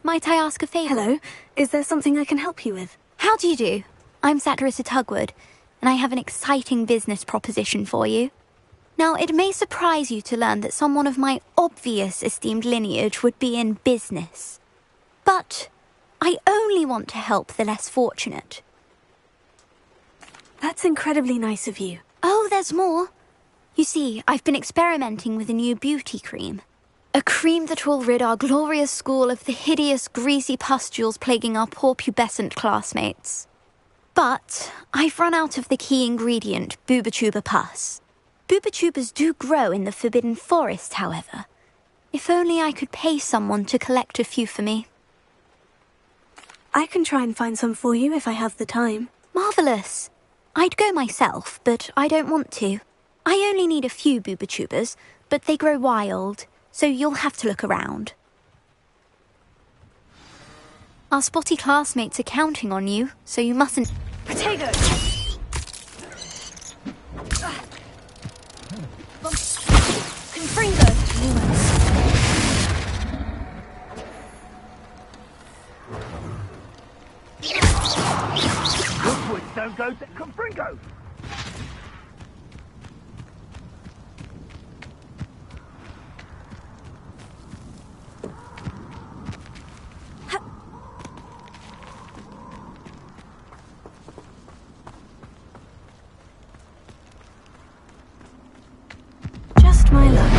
might I ask a favour? Hello, is there something I can help you with? How do you do? I'm Clarissa Tugwood, and I have an exciting business proposition for you. Now, it may surprise you to learn that someone of my obvious esteemed lineage would be in business. But I only want to help the less fortunate. That's incredibly nice of you. Oh, there's more. You see, I've been experimenting with a new beauty cream. A cream that will rid our glorious school of the hideous, greasy pustules plaguing our poor pubescent classmates. But I've run out of the key ingredient, boobotuber pus. Boobotubers do grow in the Forbidden Forest, however. If only I could pay someone to collect a few for me. I can try and find some for you if I have the time. Marvellous. I'd go myself, but I don't want to. I only need a few boobotubers, but they grow wild, so you'll have to look around. Our spotty classmates are counting on you, so you mustn't... Potato! Confringo! Woodward don't go to Confringo! Just my luck.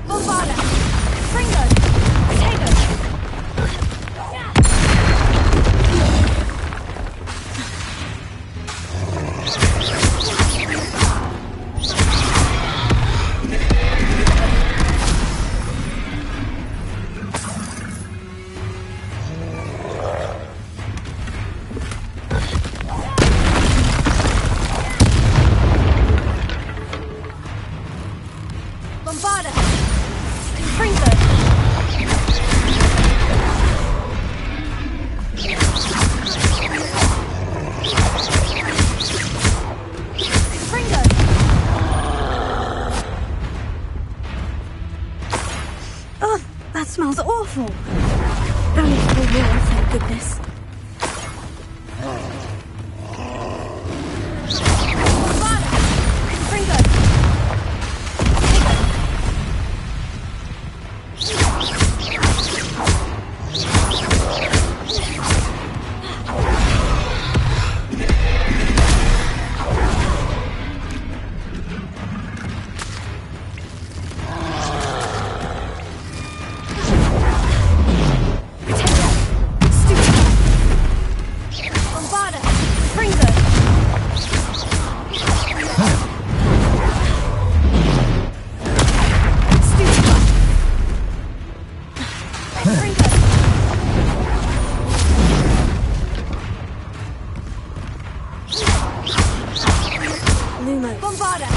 Bombarda! Fringo! Potato! Bombarda! Fringo! Fringo! Oh, that smells awful. Only for the war, thank goodness. Bombarda! Fringo! Bombarda! Fringo! Stupa! Fringo! Lumo. Bombarda!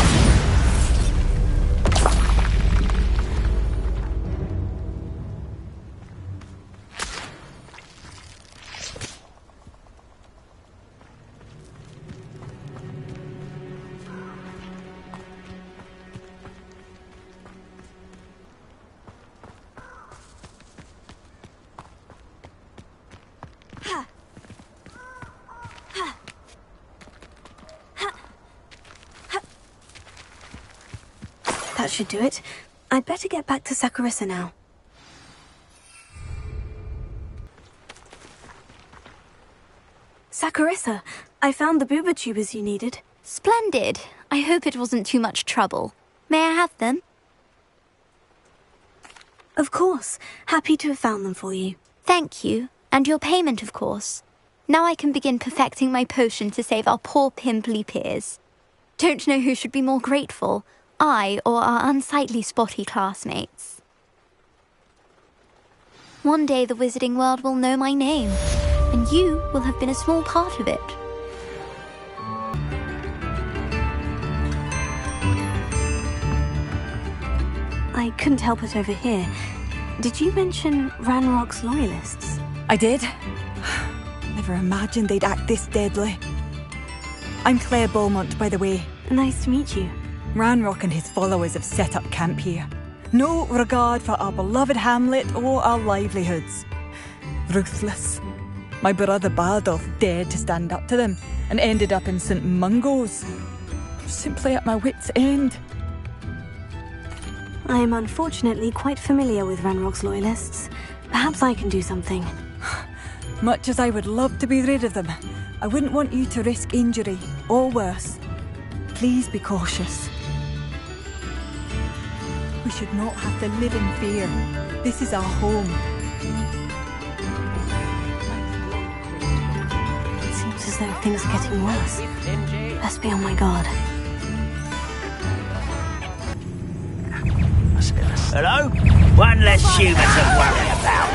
That should do it. I'd better get back to Sakurissa now. Sakurissa, I found the boobotubers you needed. Splendid. I hope it wasn't too much trouble. May I have them? Of course. Happy to have found them for you. Thank you. And your payment, of course. Now I can begin perfecting my potion to save our poor pimply peers. Don't know who should be more grateful, I or our unsightly spotty classmates. One day the wizarding world will know my name, and you will have been a small part of it. I couldn't help it over here. Did you mention Ranrock's loyalists? I did. Never imagined they'd act this deadly. I'm Claire Beaumont, by the way. Nice to meet you. Ranrock and his followers have set up camp here. No regard for our beloved hamlet or our livelihoods. Ruthless. My brother Bardolph dared to stand up to them and ended up in St. Mungo's. Simply at my wit's end. I am unfortunately quite familiar with Ranrock's loyalists. Perhaps I can do something. Much as I would love to be rid of them, I wouldn't want you to risk injury or worse. Please be cautious. We should not have to live in fear. This is our home. It seems as though things are getting worse. Best be on my guard. Hello? One less human to worry about.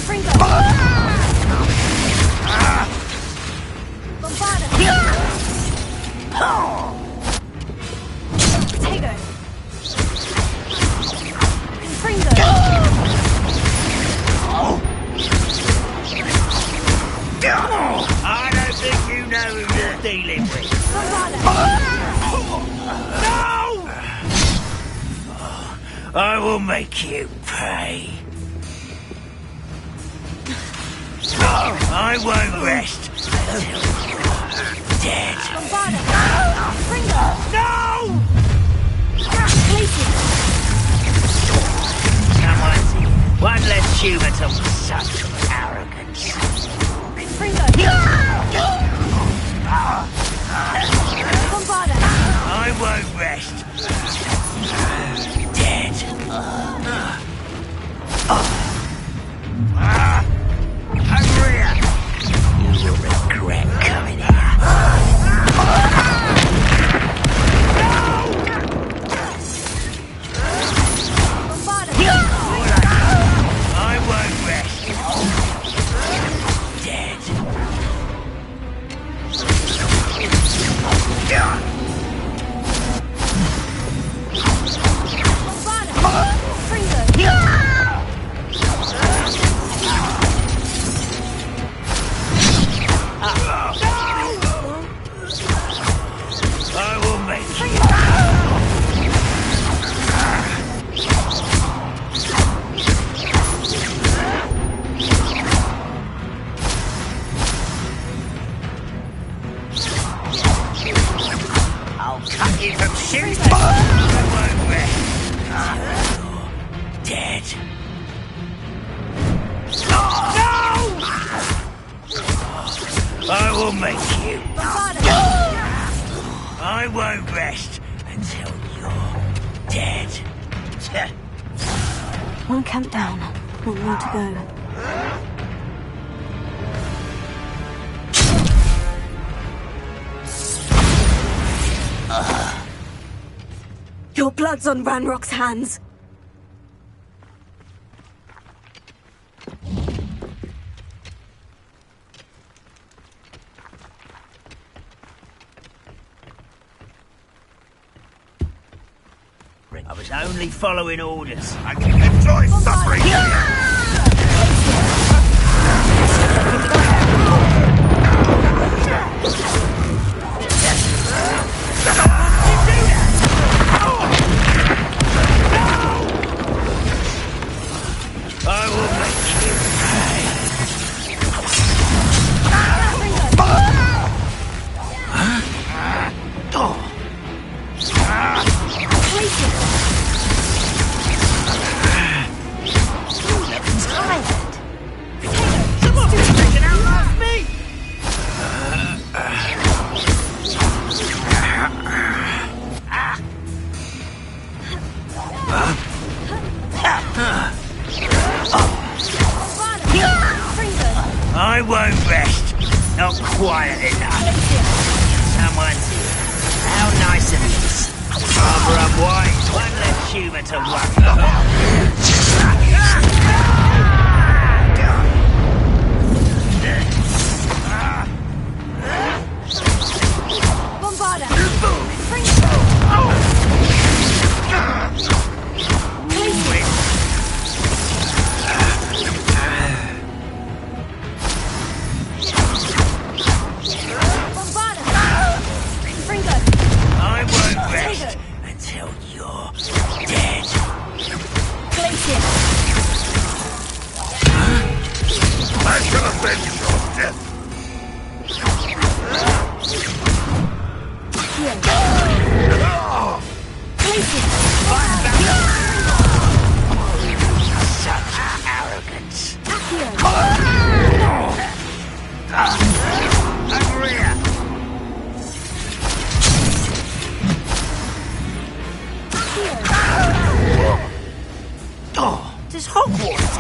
Fringo! Bombarda! Potato! Fringo! I don't think you know who you're dealing with. Bombarda! No! I will make you pay. I won't rest until you're dead. Bombarda! Fringo! No! Places! Someone's here. One less human to such arrogance. Fringo! Bombarda! I won't rest. Dead. Over here. You will regret coming here. Bombarda! I won't rest. Dead. Bombarda! Fringo! I will make you. I'll cut you from shooting. I won't rest until you're dead. No! I will make you. Bombarda! I won't rest until you're dead. One camp down. One more to go. Your blood's on Ranrock's hands. I was only following orders. I can enjoy suffering. I will make you pay. Someone's taken out last me. I won't rest. Not quiet enough. Someone's here. How nice of this. Rather unwise. One less human to worry about. Bombarda!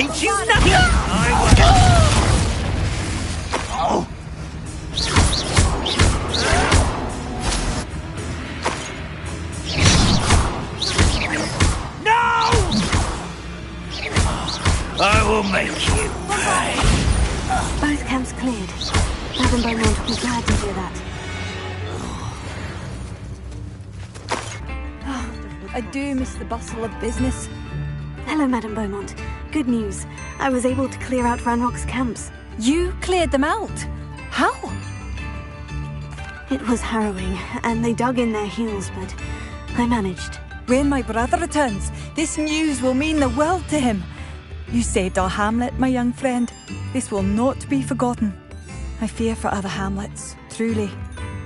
teach you nothing! I will... No! I will make you pay. Both camps cleared. Madame Beaumont will be glad to hear that. I do miss the bustle of business. Hello, Madame Beaumont. Good news. I was able to clear out Ranrock's camps. You cleared them out? How? It was harrowing, and they dug in their heels, but I managed. When my brother returns, this news will mean the world to him. You saved our hamlet, my young friend. This will not be forgotten. I fear for other hamlets, truly.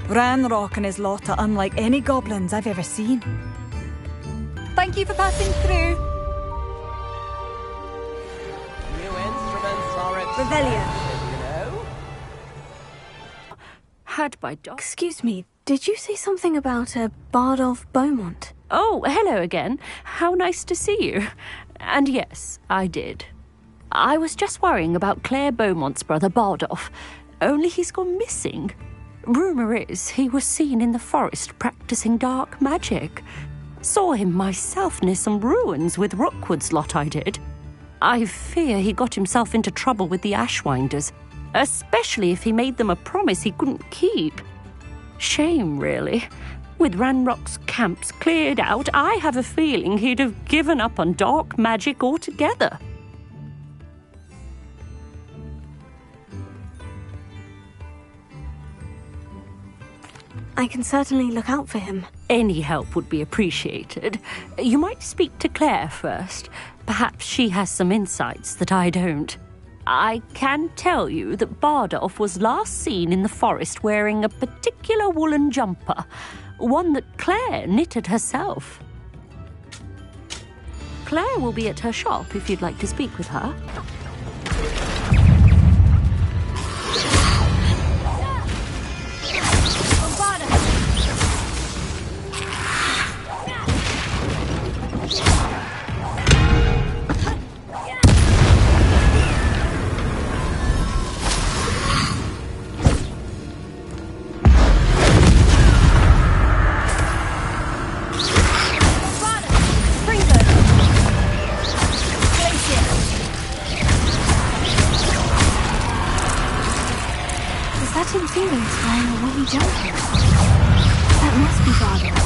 Ranrock and his lot are unlike any goblins I've ever seen. Thank you for passing through. New instruments are at Revelio. you know. Had my dog. Excuse me, did you say something about a Bardolph Beaumont? Oh, hello again. How nice to see you. And yes, I did. I was just worrying about Claire Beaumont's brother Bardolph. Only he's gone missing. Rumour is he was seen in the forest practicing dark magic. Saw him myself near some ruins with Rookwood's lot, I did. I fear he got himself into trouble with the Ashwinders, especially if he made them a promise he couldn't keep. Shame, really. With Ranrock's camps cleared out, I have a feeling he'd have given up on dark magic altogether. I can certainly look out for him. Any help would be appreciated. You might speak to Claire first. Perhaps she has some insights that I don't. I can tell you that Bardolph was last seen in the forest wearing a particular woolen jumper, one that Claire knitted herself. Claire will be at her shop if you'd like to speak with her. That must be Bardolph.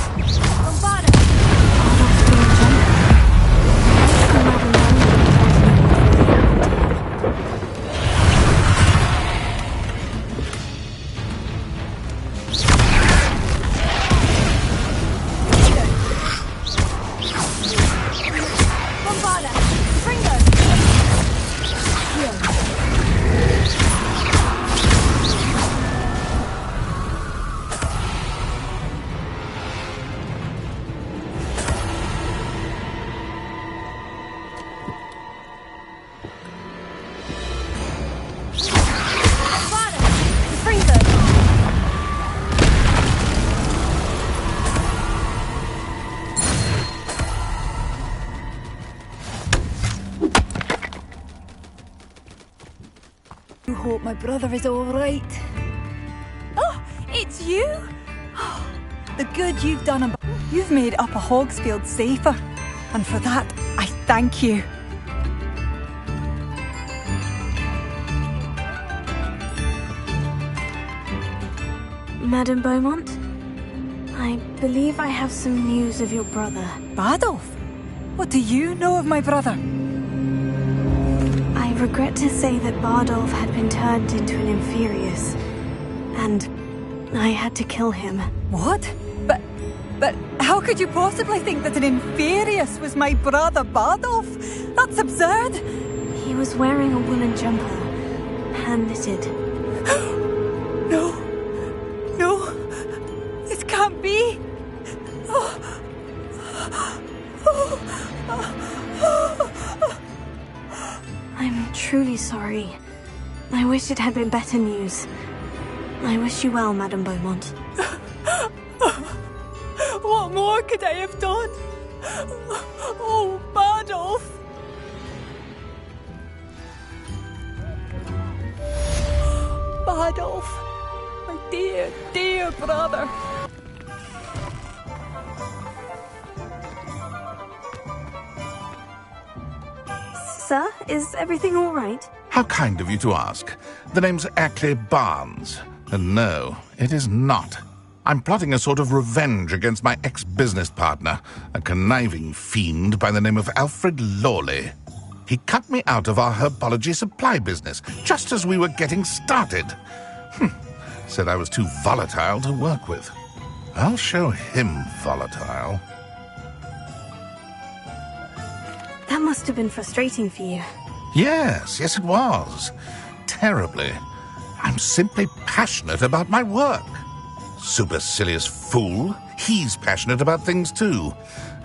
I hope my brother is all right. Oh, it's you? Oh, the good you've done. You've made Upper Hogsfield safer. And for that, I thank you. Madame Beaumont, I believe I have some news of your brother. Bardolph? What do you know of my brother? I regret to say that Bardolph had been turned into an Inferius, and I had to kill him. What? But how could you possibly think that an Inferius was my brother Bardolph? That's absurd! He was wearing a woolen jumper, hand-knitted. No, it can't be! I'm truly sorry. I wish it had been better news. I wish you well, Madame Beaumont. What more could I have done? Oh, Bardolph! Badolf. My dear, dear brother. Sir, is everything all right? How kind of you to ask. The name's Ackley Barnes. And no, it is not. I'm plotting a sort of revenge against my ex-business partner, a conniving fiend by the name of Alfred Lawley. He cut me out of our herbology supply business, just as we were getting started. Said I was too volatile to work with. I'll show him volatile. That must have been frustrating for you. Yes, it was. Terribly. I'm simply passionate about my work. Supercilious fool. He's passionate about things too,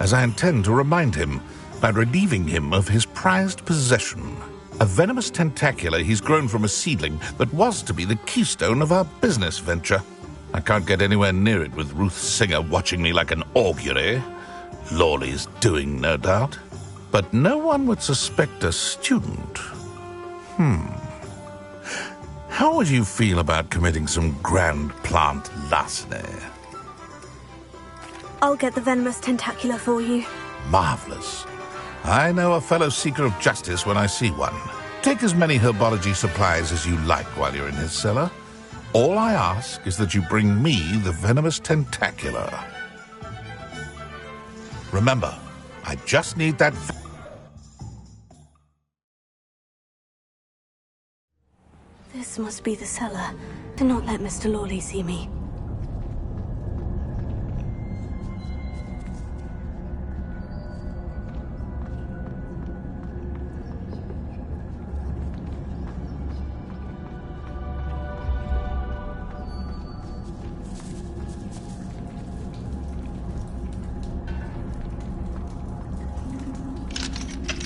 as I intend to remind him by relieving him of his prized possession. A venomous tentacula he's grown from a seedling that was to be the keystone of our business venture. I can't get anywhere near it with Ruth Singer watching me like an augury. Lawley's doing, no doubt. But no one would suspect a student. How would you feel about committing some grand plant larceny? I'll get the venomous tentacula for you. Marvelous. I know a fellow seeker of justice when I see one. Take as many herbology supplies as you like while you're in his cellar. All I ask is that you bring me the venomous tentacula. Remember, I just need that... This must be the cellar. Do not let Mr. Lawley see me.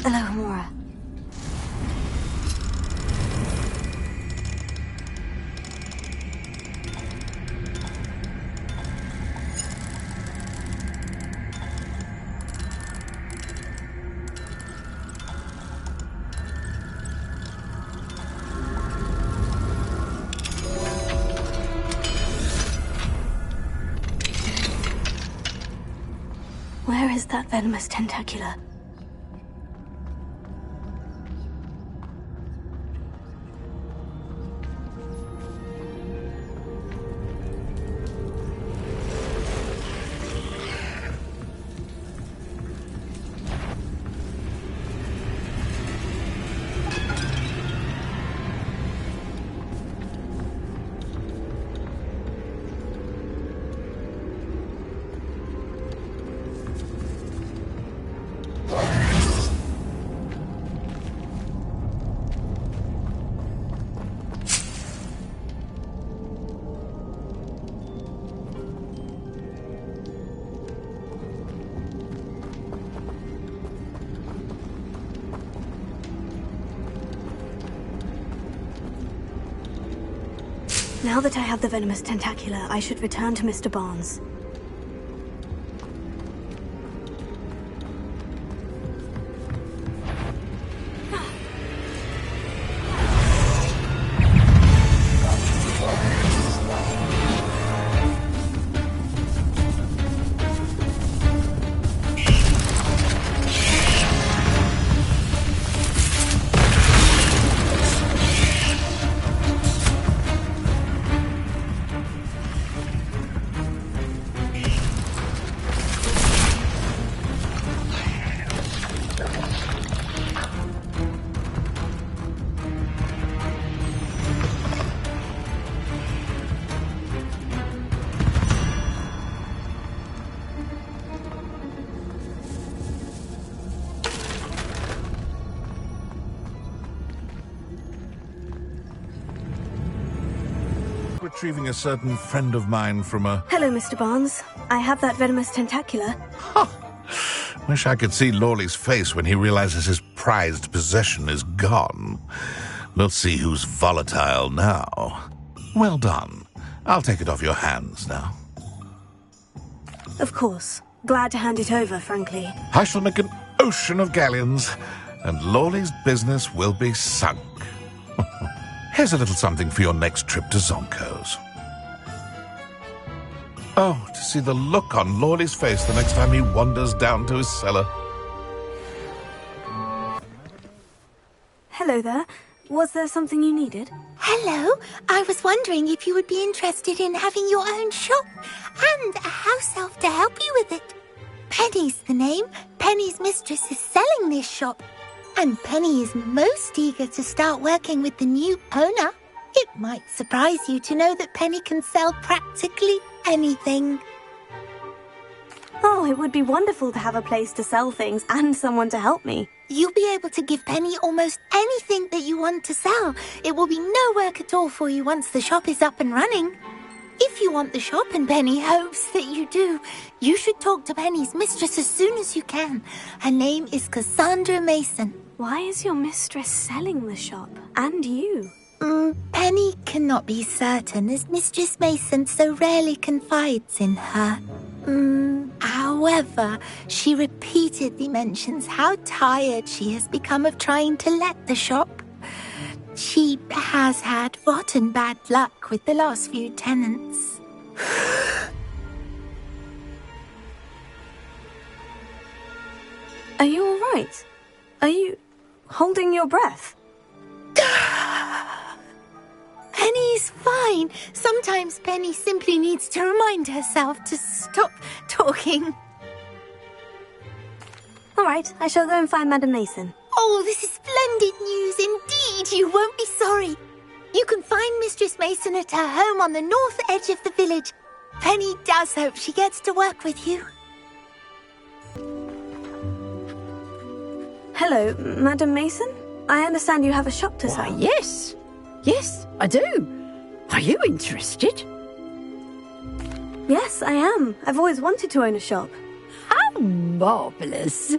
Hello, Amora. Where is that venomous tentacula? Now that I have the venomous tentacula, I should return to Mr. Barnes. Retrieving a certain friend of mine from a... Hello, Mr. Barnes. I have that venomous tentacula. Wish I could see Lawley's face when he realizes his prized possession is gone. We'll see who's volatile now. Well done. I'll take it off your hands now. Of course. Glad to hand it over, frankly. I shall make an ocean of galleons, and Lawley's business will be sunk. Here's a little something for your next trip to Zonko's. Oh, to see the look on Lawley's face the next time he wanders down to his cellar. Hello there. Was there something you needed? Hello, I was wondering if you would be interested in having your own shop and a house elf to help you with it. Penny's the name. Penny's mistress is selling this shop, and Penny is most eager to start working with the new owner. It might surprise you to know that Penny can sell practically anything. Oh, it would be wonderful to have a place to sell things and someone to help me. You'll be able to give Penny almost anything that you want to sell. It will be no work at all for you once the shop is up and running. If you want the shop, and Penny hopes that you do, you should talk to Penny's mistress as soon as you can. Her name is Cassandra Mason. Why is your mistress selling the shop? And you? Penny cannot be certain, as Mistress Mason so rarely confides in her. However, she repeatedly mentions how tired she has become of trying to let the shop. She has had rotten bad luck with the last few tenants. Are you all right? Are you holding your breath? Penny's fine. Sometimes Penny simply needs to remind herself to stop talking. All right, I shall go and find Madam Mason. Oh, this is splendid news indeed. You won't be sorry. You can find Mistress Mason at her home on the north edge of the village. Penny does hope she gets to work with you. Hello, Madam Mason. I understand you have a shop to sell. Why, yes. Yes, I do. Are you interested? Yes, I am. I've always wanted to own a shop. How marvellous.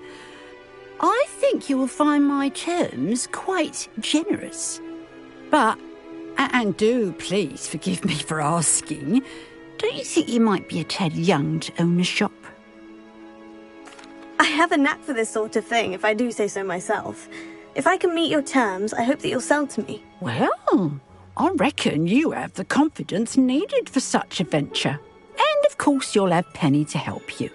I think you will find my terms quite generous. But, and do please forgive me for asking, don't you think you might be a tad young to own a shop? I have a knack for this sort of thing, if I do say so myself. If I can meet your terms, I hope that you'll sell to me. Well, I reckon you have the confidence needed for such a venture. And of course you'll have Penny to help you.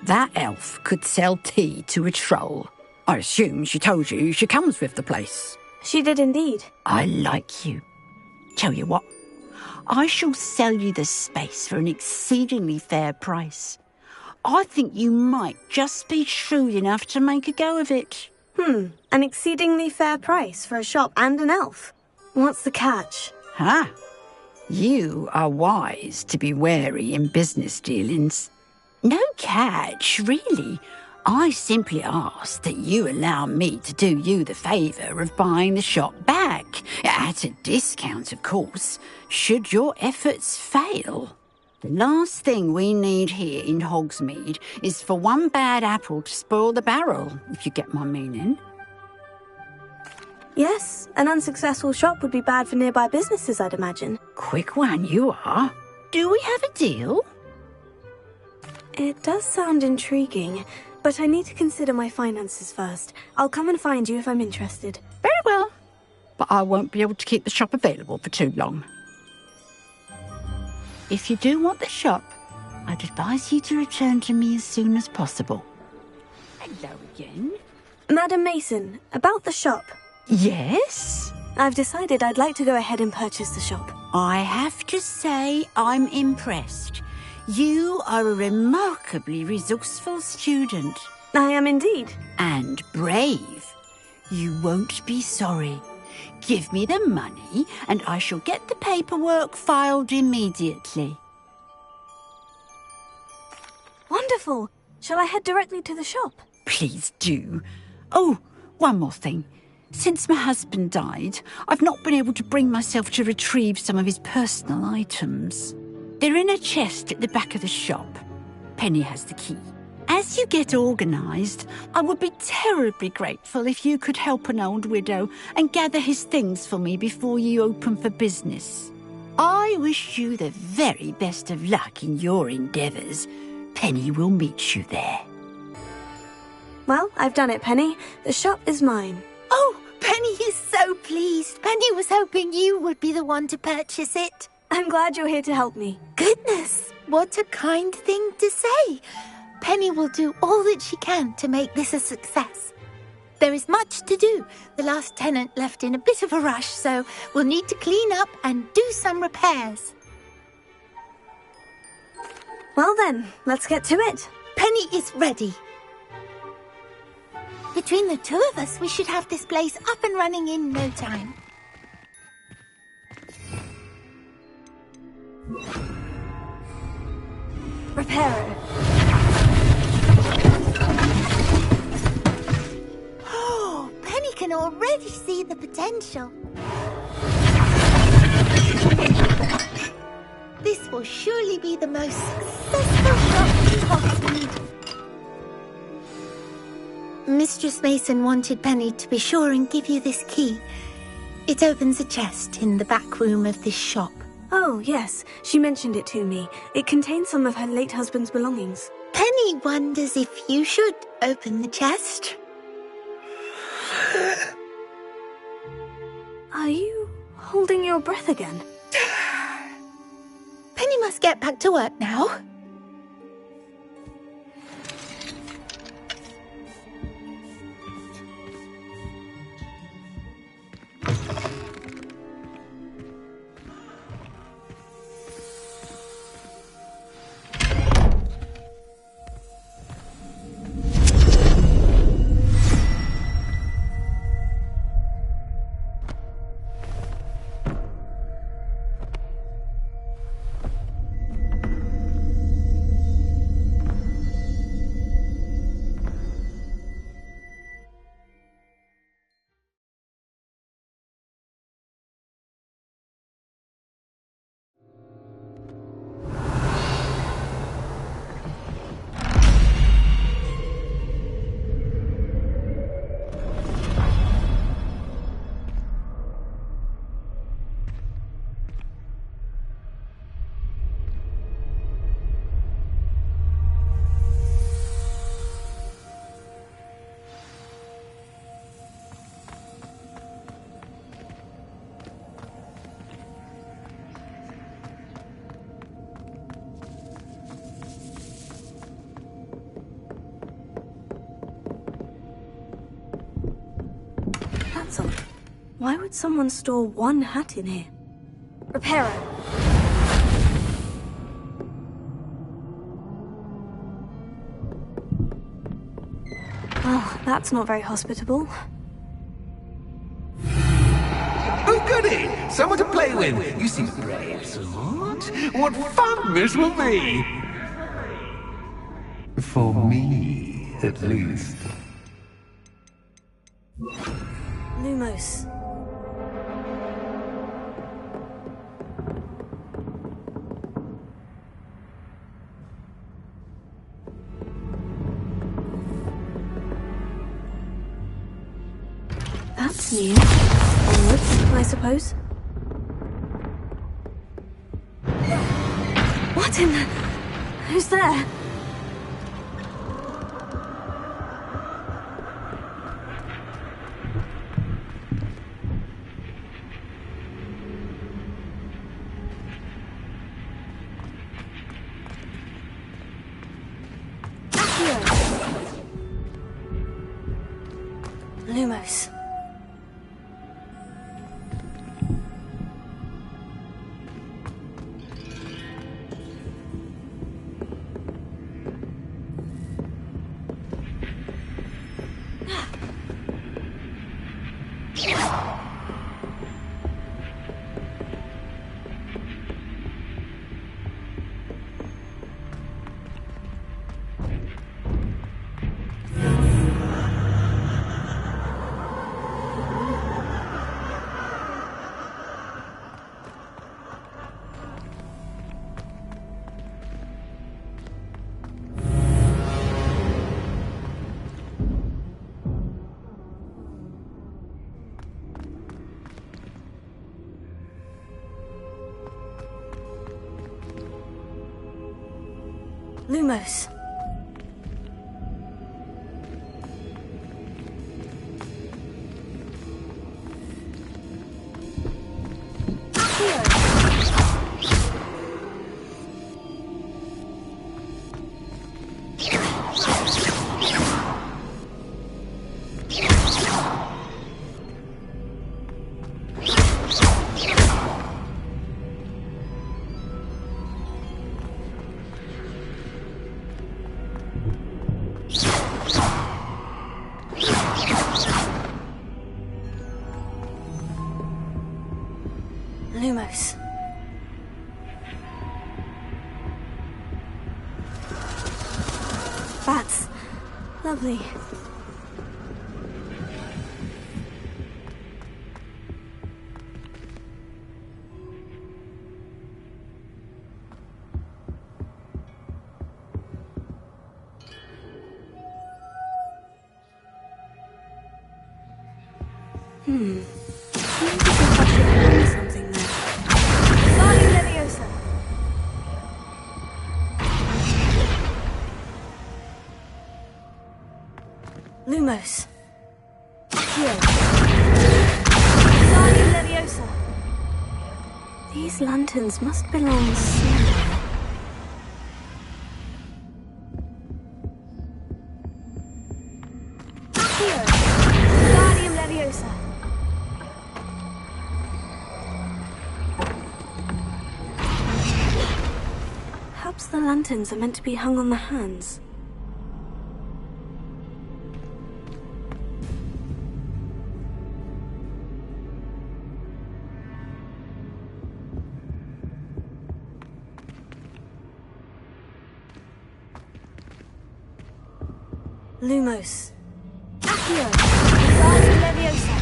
That elf could sell tea to a troll. I assume she told you she comes with the place. She did indeed. I like you. Tell you what, I shall sell you the space for an exceedingly fair price. I think you might just be shrewd enough to make a go of it. An exceedingly fair price for a shop and an elf. What's the catch? You are wise to be wary in business dealings. No catch, really. I simply ask that you allow me to do you the favour of buying the shop back, at a discount, of course, should your efforts fail. The last thing we need here in Hogsmeade is for one bad apple to spoil the barrel, if you get my meaning. Yes, an unsuccessful shop would be bad for nearby businesses, I'd imagine. Quick one, you are. Do we have a deal? It does sound intriguing, but I need to consider my finances first. I'll come and find you if I'm interested. Very well. But I won't be able to keep the shop available for too long. If you do want the shop, I'd advise you to return to me as soon as possible. Hello again. Madam Mason, about the shop. Yes? I've decided I'd like to go ahead and purchase the shop. I have to say I'm impressed. You are a remarkably resourceful student. I am indeed. And brave. You won't be sorry. Give me the money, and I shall get the paperwork filed immediately. Wonderful. Shall I head directly to the shop? Please do. Oh, one more thing. Since my husband died, I've not been able to bring myself to retrieve some of his personal items. They're in a chest at the back of the shop. Penny has the key. As you get organised, I would be terribly grateful if you could help an old widow and gather his things for me before you open for business. I wish you the very best of luck in your endeavours. Penny will meet you there. Well, I've done it, Penny. The shop is mine. Oh, Penny is so so pleased. Penny was hoping you would be the one to purchase it. I'm glad you're here to help me. Goodness, what a kind thing to say. Penny will do all that she can to make this a success. There is much to do. The last tenant left in a bit of a rush, so we'll need to clean up and do some repairs. Well then, let's get to it. Penny is ready. Between the two of us, we should have this place up and running in no time. Reparo. Oh, Penny can already see the potential. This will surely be the most successful shop in Hogsmeade. Mistress Mason wanted Penny to be sure and give you this key. It opens a chest in the back room of this shop. Oh, yes. She mentioned it to me. It contains some of her late husband's belongings. Penny wonders if you should open the chest. Are you holding your breath again? Penny must get back to work now. That's odd. Why would someone store one hat in here? Reparo. Well, that's not very hospitable. Oh, goody! Someone to play with. You seem brave, smart. What fun this will be! For me, at least. Lumos. That's new. Onwards, I suppose. What in the... Who's there? Lumos. Lumos. Lumos. That's lovely. Seems as if I should hang something there. Guardian Leviosa. Lumos. Here. Guardian Leviosa. These lanterns must belong somewhere. Here. Guardian Leviosa. Perhaps the lanterns are meant to be hung on the hands. Lumos. Here. Guardian Leviosa.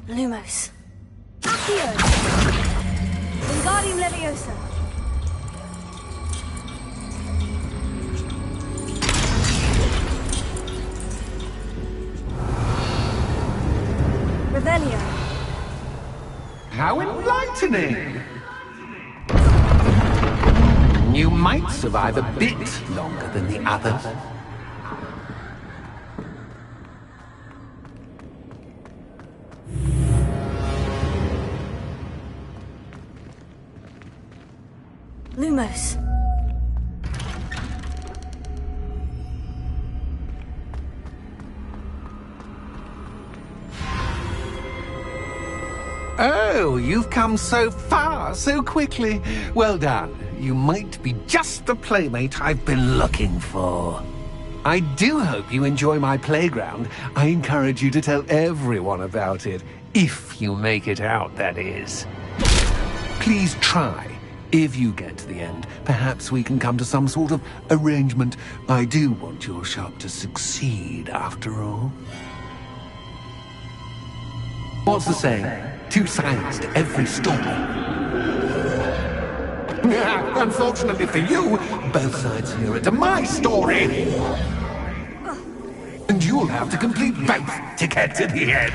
Lumos. Here. Guardian Leviosa. Revelio. How enlightening! You might survive a bit longer than the others. Lumos. Oh, you've come so far so quickly. Well done. You might be just the playmate I've been looking for. I do hope you enjoy my playground. I encourage you to tell everyone about it. If you make it out, that is. Please try. If you get to the end, perhaps we can come to some sort of arrangement. I do want your shop to succeed, after all. What's the saying? 2 sides to every story. Unfortunately for you, both sides here are to my story. And you'll have to complete both to get to the end.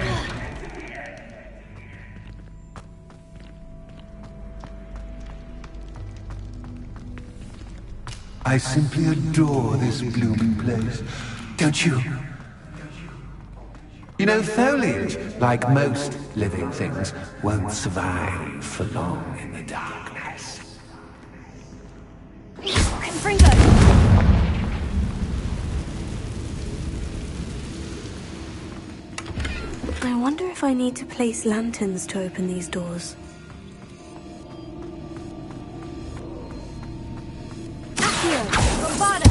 I simply adore this blooming place, don't you? You know, foliage, like most living things, won't survive for long in the darkness. Confringo. I wonder if I need to place lanterns to open these doors. Here. Bombada.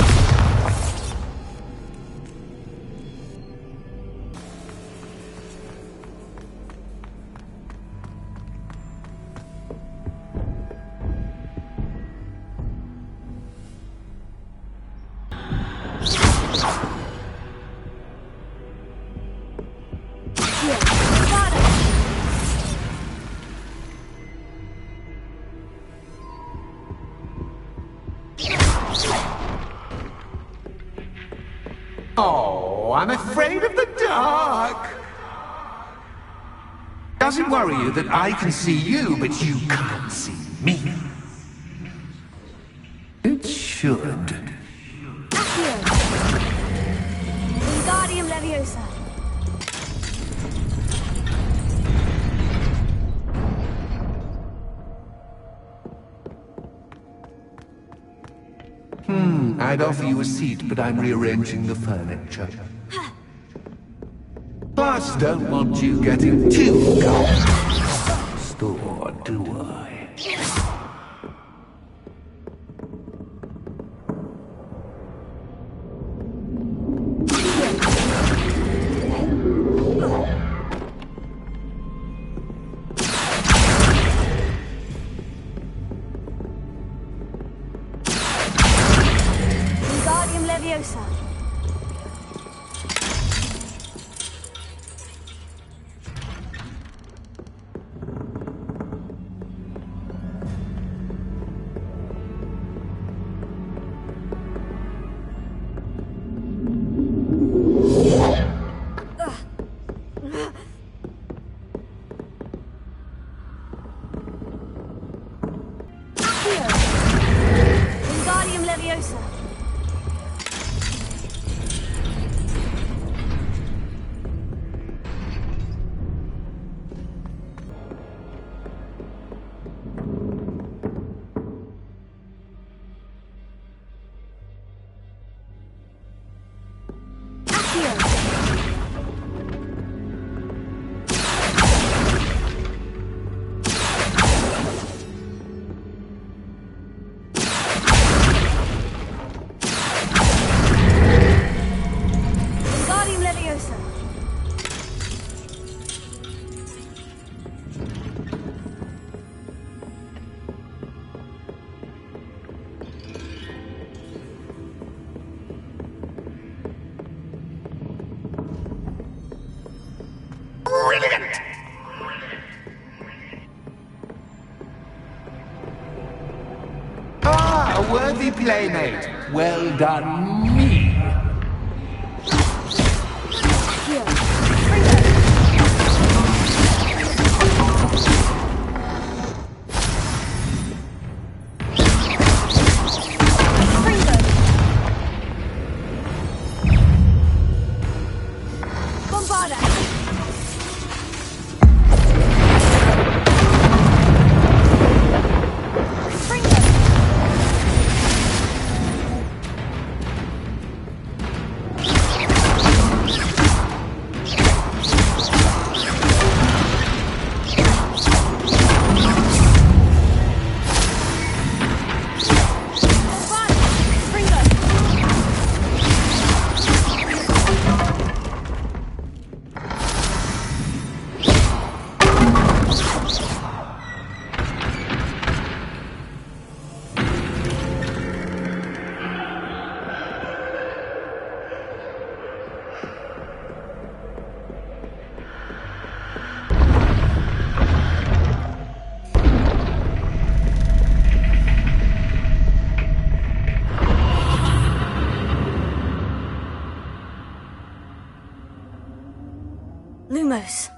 Oh, I'm afraid of the dark. Does it worry you that I can see you, but you can't see me? It should. Here. Wingardium Leviosa. I'd offer you a seat, but I'm rearranging the furniture. Plus, don't want you getting too comfortable. Store, do I? playmate. Well done, me. Lumos.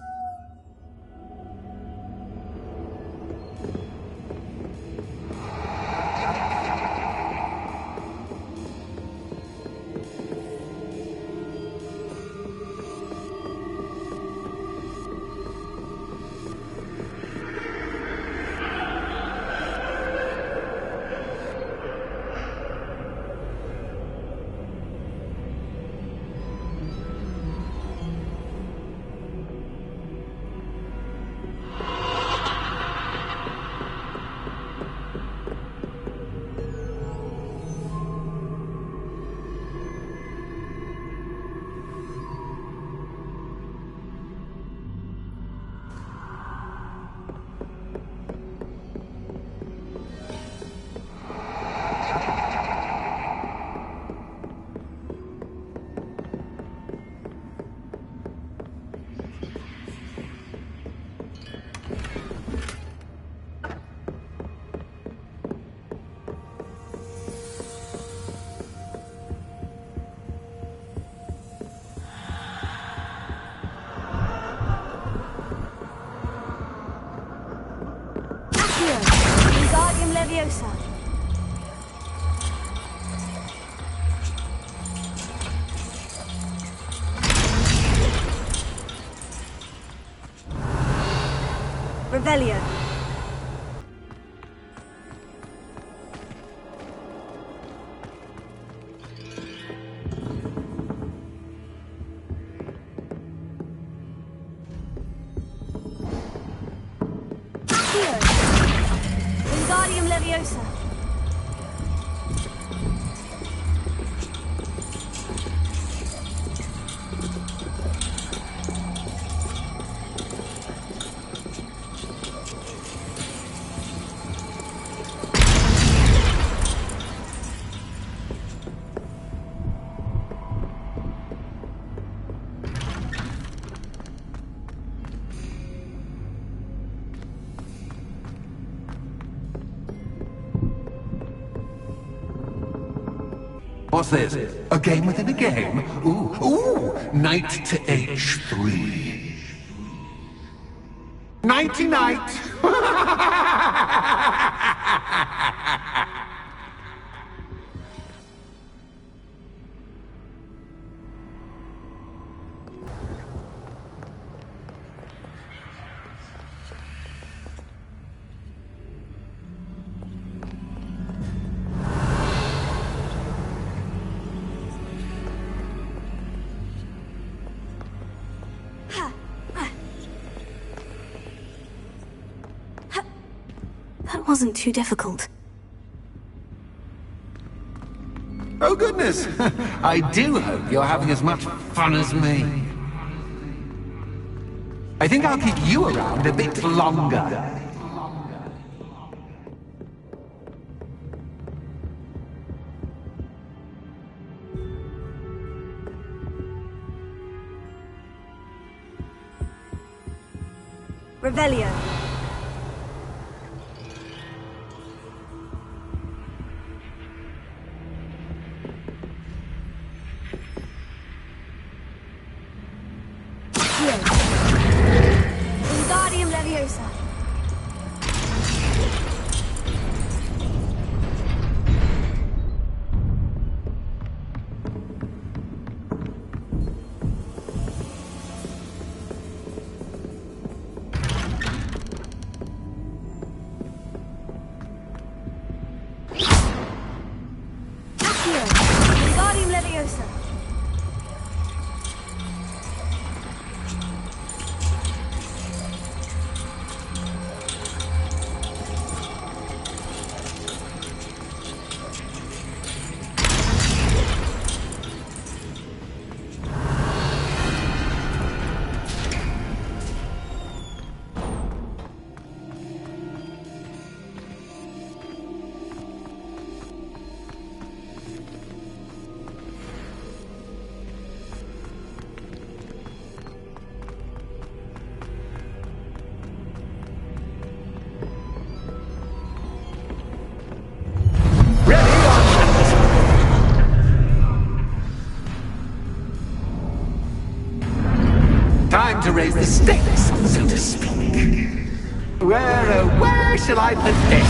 Leviosa. Revelio. Wingardium Leviosa. What's this? A game within a game? Ooh, knight to h3. Nighty-night! That wasn't too difficult. Oh goodness! I do hope you're having as much fun as me. I think I'll keep you around a bit longer. Revelio. Leviosa. Leviosa. Time to raise the stakes, so to speak. Where shall I put this?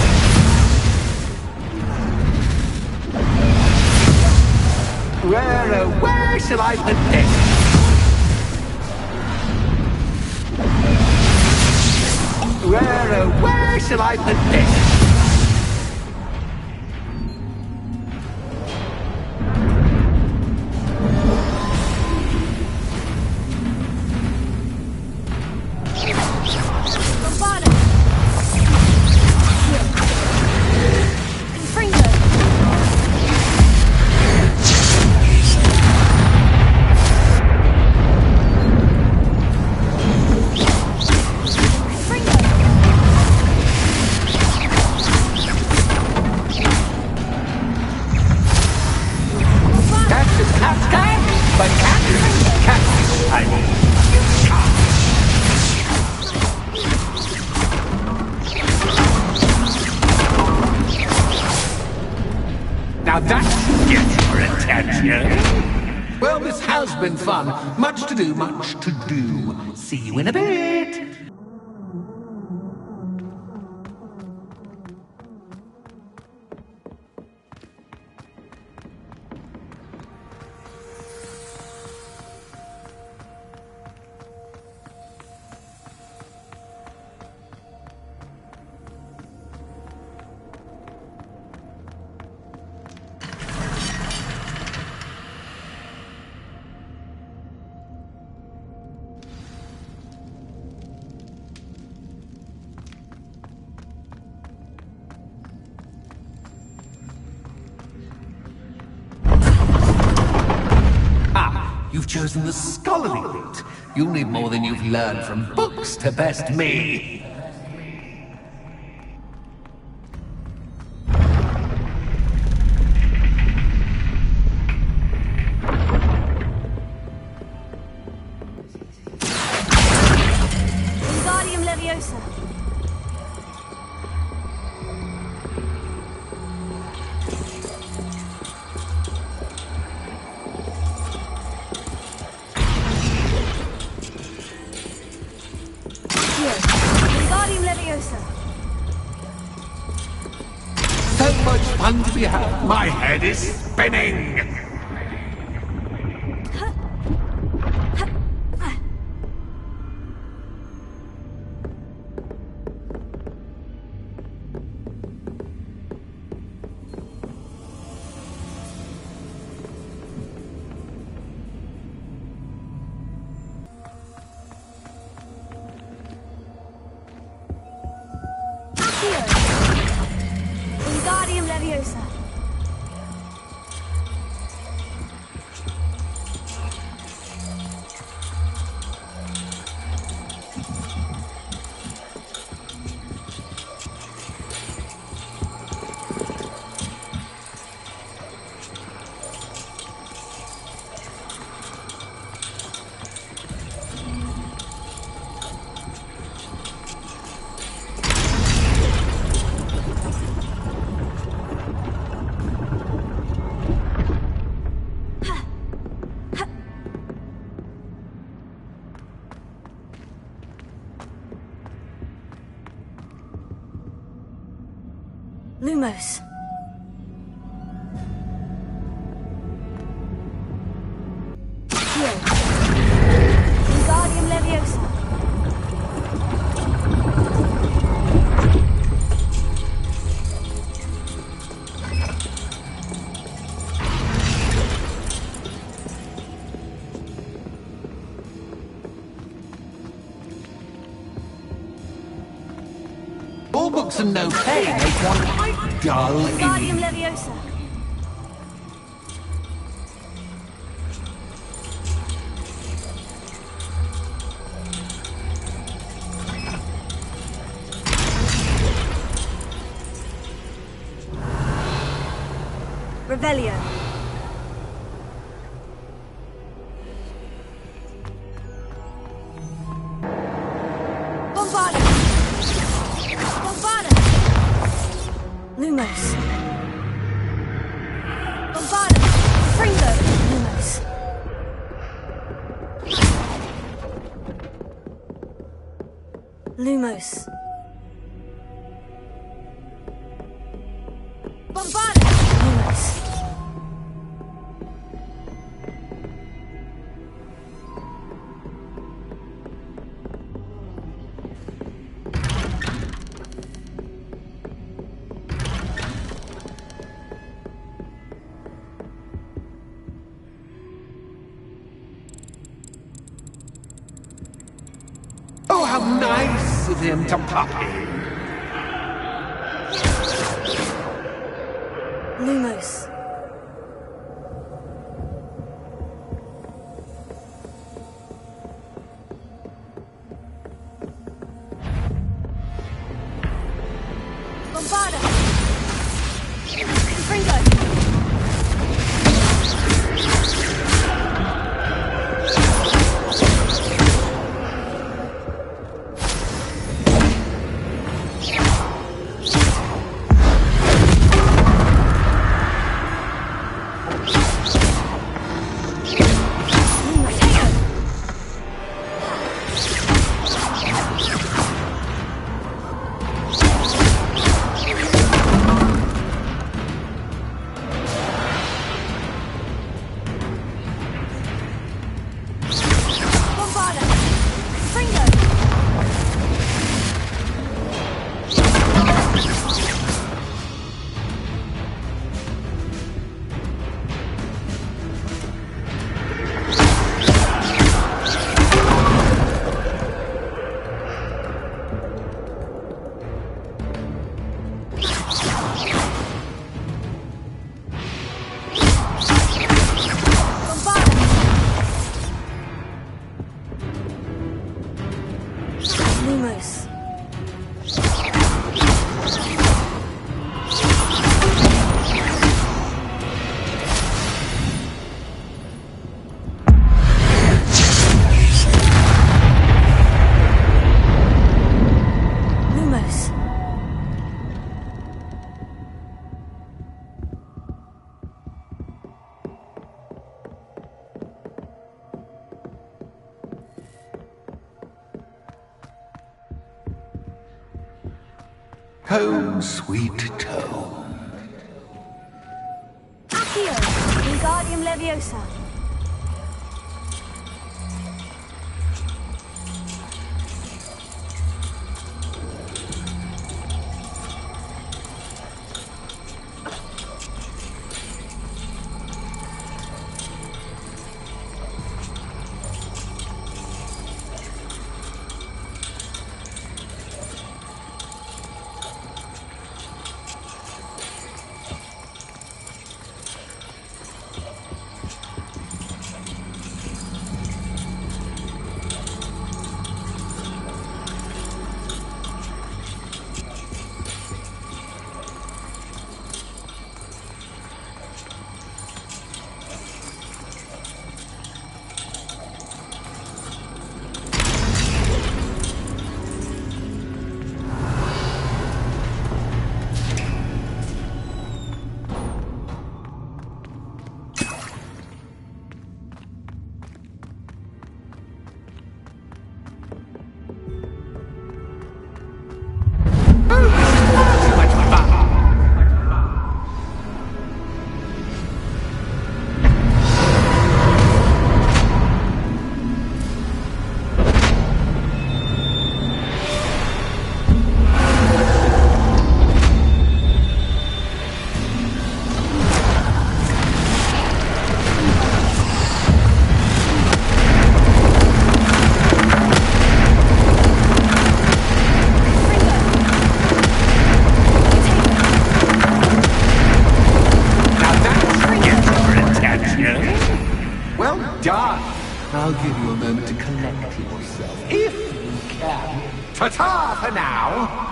Where shall I put this? Where shall I put this? Now that gets your attention. Well, this has been fun. Much to do, much to do. See you in a bit. You've chosen the scholarly route. You'll need more than you've learned from books to best me. Wingardium Leviosa. Wingardium Leviosa. So much fun to be had. My head is spinning. Wingardium Leviosa. Lumos. Heal. Wingardium Leviosa. All books and no pay make one quite dull. Wingardium Leviosa. Revelio. Bombarda. Bombarda. Lumos. Bombarda. Fringo. Lumos. Lumos. Bombarda. Lumos. Oh, how nice of him to pop in. Lumos. Bombarda. Fringo. Bombarda. Fringo. Bombarda. Lumos. Lumos. Home, sweet home. Accio. Wingardium Leviosa. Ta-ta for now!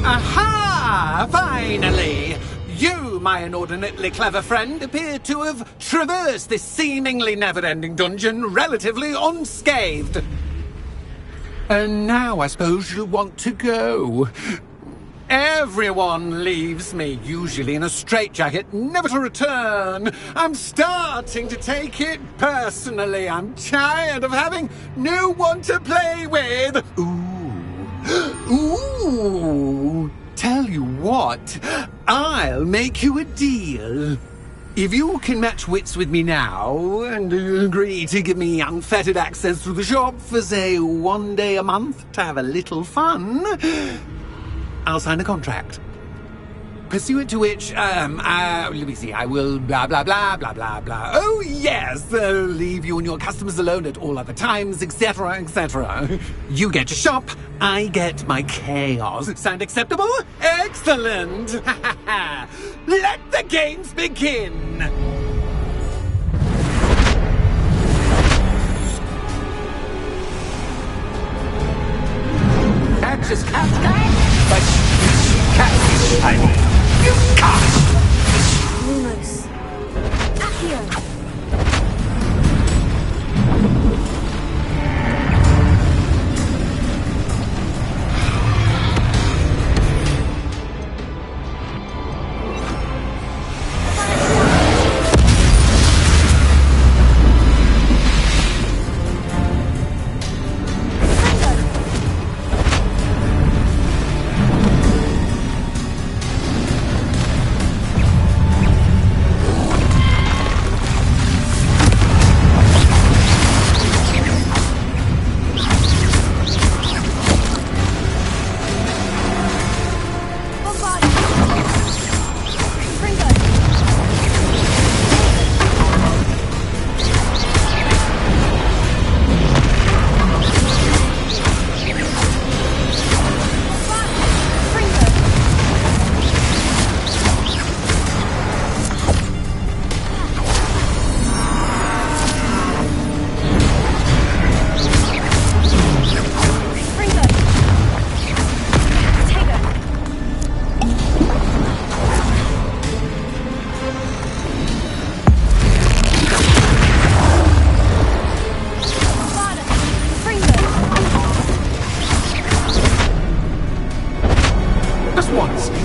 Aha! Finally! You, my inordinately clever friend, appear to have traversed this seemingly never-ending dungeon relatively unscathed. And now I suppose you'll want to go. Everyone leaves me, usually in a straitjacket, never to return. I'm starting to take it personally. I'm tired of having no one to play with. Ooh, tell you what, I'll make you a deal. If you can match wits with me now, and agree to give me unfettered access to the shop for, say, 1 day a month to have a little fun, I'll sign a contract. Pursuant to which, let me see, I will blah, blah, blah, blah, blah, blah. Oh, yes, leave you and your customers alone at all other times, etc., etc. You get your shop, I get my chaos. Sound acceptable? Excellent! Let the games begin! Catches cat, but catfish, I mean. You can't! Lumos. Accio.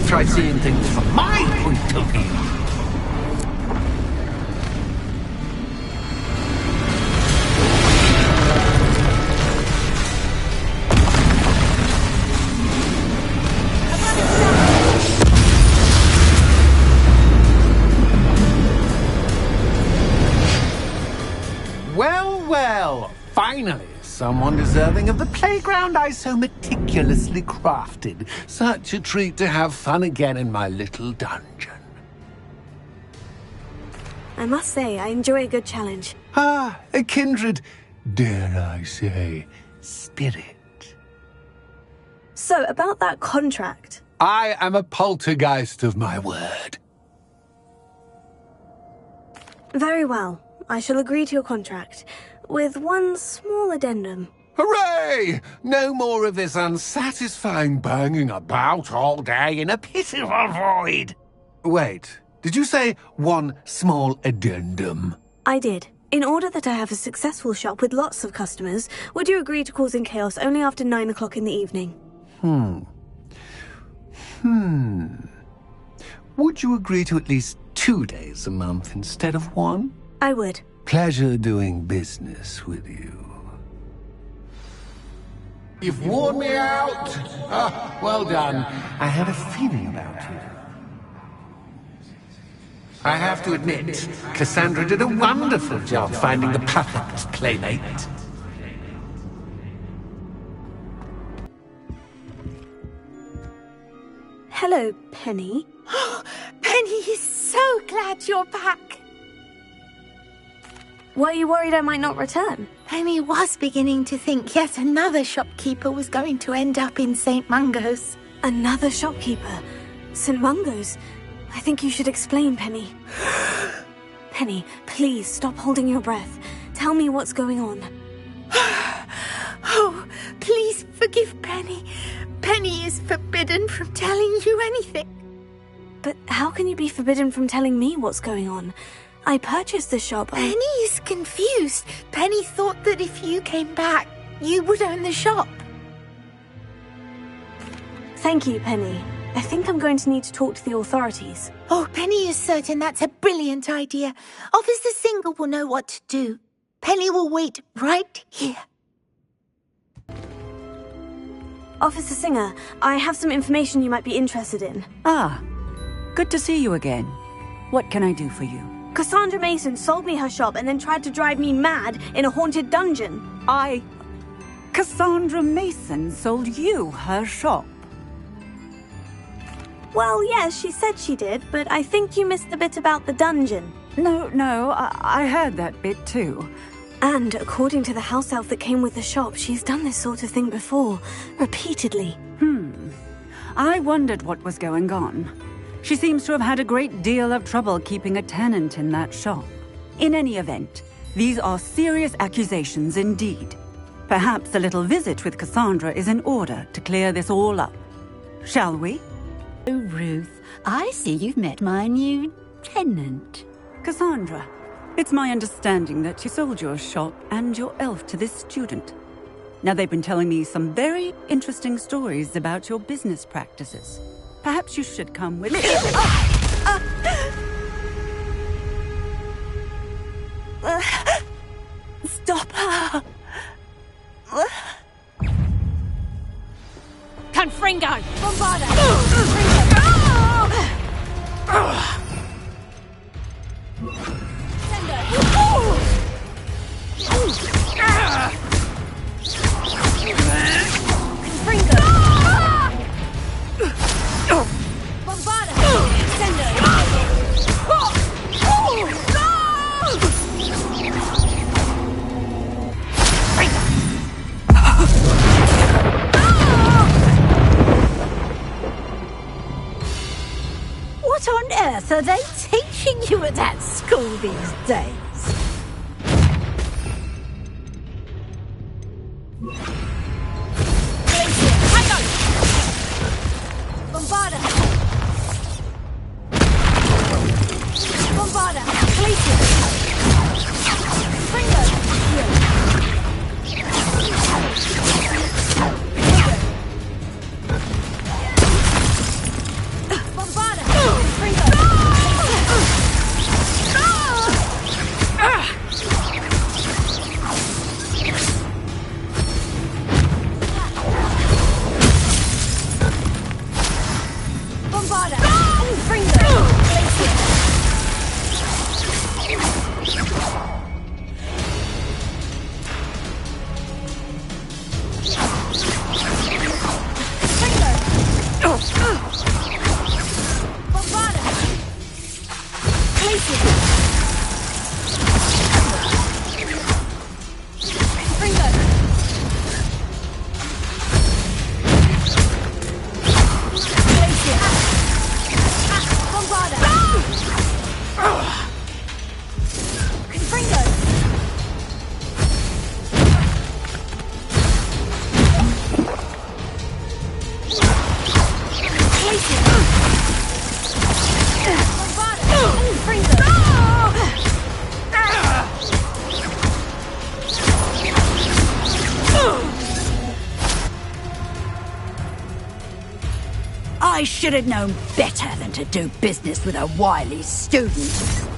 Try seeing things from my point of view. Well, well, finally. Someone deserving of the playground I so meticulously crafted. Such a treat to have fun again in my little dungeon. I must say, I enjoy a good challenge. Ah, a kindred, dare I say, spirit. So, about that contract. I am a poltergeist of my word. Very well. I shall agree to your contract. With one small addendum. Hooray! No more of this unsatisfying banging about all day in a pitiful void. Wait, did you say one small addendum? I did. In order that I have a successful shop with lots of customers, would you agree to causing chaos only after 9 o'clock in the evening? Would you agree to at least 2 days a month instead of 1? I would. Pleasure doing business with you. You've worn me out. Ah, well done. I had a feeling about you. I have to admit, Cassandra did a wonderful job finding the perfect playmate. Hello, Penny. Penny is so glad you're back. Were you worried I might not return? Penny was beginning to think yet another shopkeeper was going to end up in St. Mungo's. Another shopkeeper? St. Mungo's? I think you should explain, Penny. Penny, please stop holding your breath. Tell me what's going on. Oh, please forgive Penny. Penny is forbidden from telling you anything. But how can you be forbidden from telling me what's going on? I purchased the shop. Penny is confused. Penny thought that if you came back, you would own the shop. Thank you, Penny. I think I'm going to need to talk to the authorities. Oh, Penny is certain that's a brilliant idea. Officer Singer will know what to do. Penny will wait right here. Officer Singer, I have some information you might be interested in. Ah, good to see you again. What can I do for you? Cassandra Mason sold me her shop and then tried to drive me mad in a haunted dungeon. Cassandra Mason sold you her shop? Well, yes, she said she did, but I think you missed the bit about the dungeon. No, I heard that bit too. And according to the house elf that came with the shop, she's done this sort of thing before, repeatedly. I wondered what was going on. She seems to have had a great deal of trouble keeping a tenant in that shop. In any event, these are serious accusations indeed. Perhaps a little visit with Cassandra is in order to clear this all up. Shall we? Oh, Ruth, I see you've met my new tenant. Cassandra, it's my understanding that you sold your shop and your elf to this student. Now, they've been telling me some very interesting stories about your business practices. Perhaps you should come with me. Stop her! Confringo! Bombarda! What on earth are they teaching you at that school these days? Bombarda! Bombarda! Glacier! Fringo! Bombarda! Fringo! I should have known better than to do business with a wily student.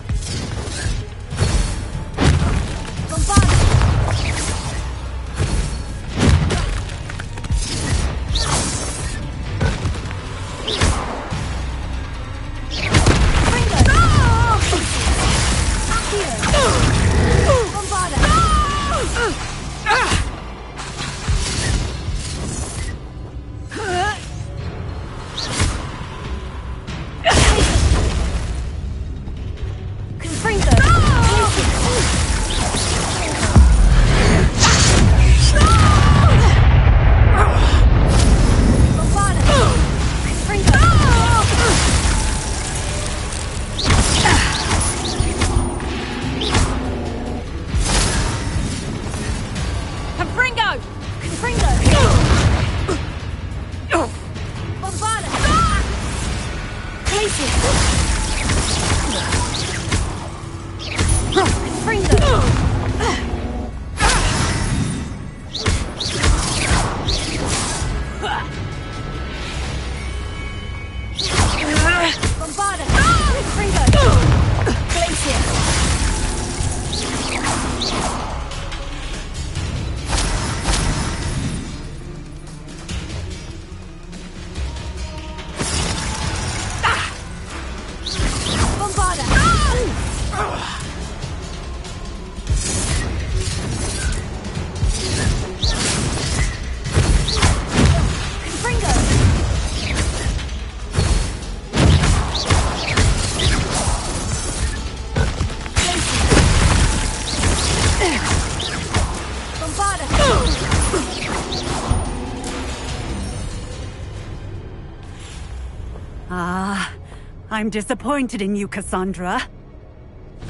I'm disappointed in you, Cassandra.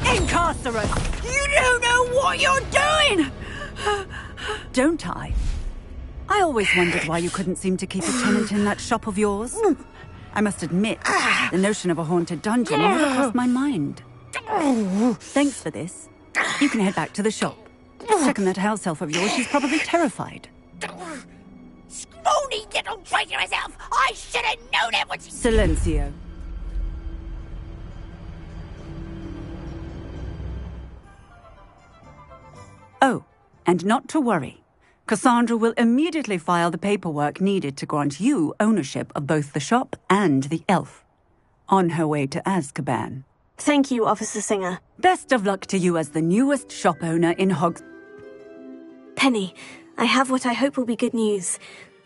Incarcerate! You don't know what you're doing! Don't I? I always wondered why you couldn't seem to keep a tenant in that shop of yours. I must admit, the notion of a haunted dungeon never crossed my mind. Thanks for this. You can head back to the shop. Checking that house elf of yours, she's probably terrified. Scrawny little traitor herself! I should have known it was... Silencio. Oh, and not to worry. Cassandra will immediately file the paperwork needed to grant you ownership of both the shop and the elf. On her way to Azkaban. Thank you, Officer Singer. Best of luck to you as the newest shop owner in Hogs... Penny, I have what I hope will be good news.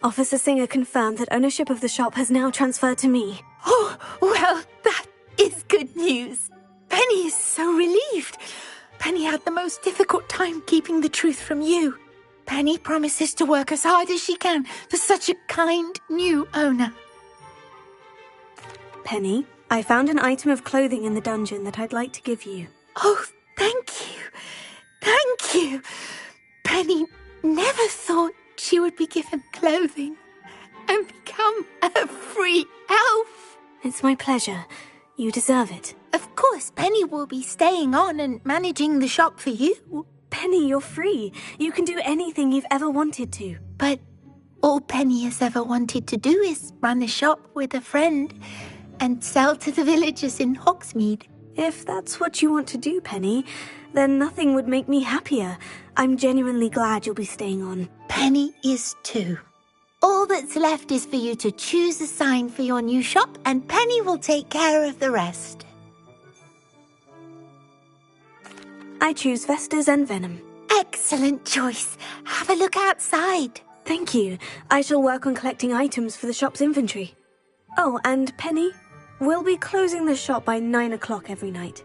Officer Singer confirmed that ownership of the shop has now transferred to me. Oh, well, that is good news. Penny is so relieved. Penny had the most difficult time keeping the truth from you. Penny promises to work as hard as she can for such a kind new owner. Penny, I found an item of clothing in the dungeon that I'd like to give you. Oh, thank you. Thank you. Penny never thought she would be given clothing and become a free elf. It's my pleasure. You deserve it. Of course, Penny will be staying on and managing the shop for you. Penny, you're free. You can do anything you've ever wanted to. But all Penny has ever wanted to do is run a shop with a friend and sell to the villagers in Hogsmeade. If that's what you want to do, Penny, then nothing would make me happier. I'm genuinely glad you'll be staying on. Penny is too. All that's left is for you to choose a sign for your new shop, and Penny will take care of the rest. I choose Vestas and Venom. Excellent choice. Have a look outside. Thank you. I shall work on collecting items for the shop's inventory. Oh, and Penny, we'll be closing the shop by 9 o'clock every night.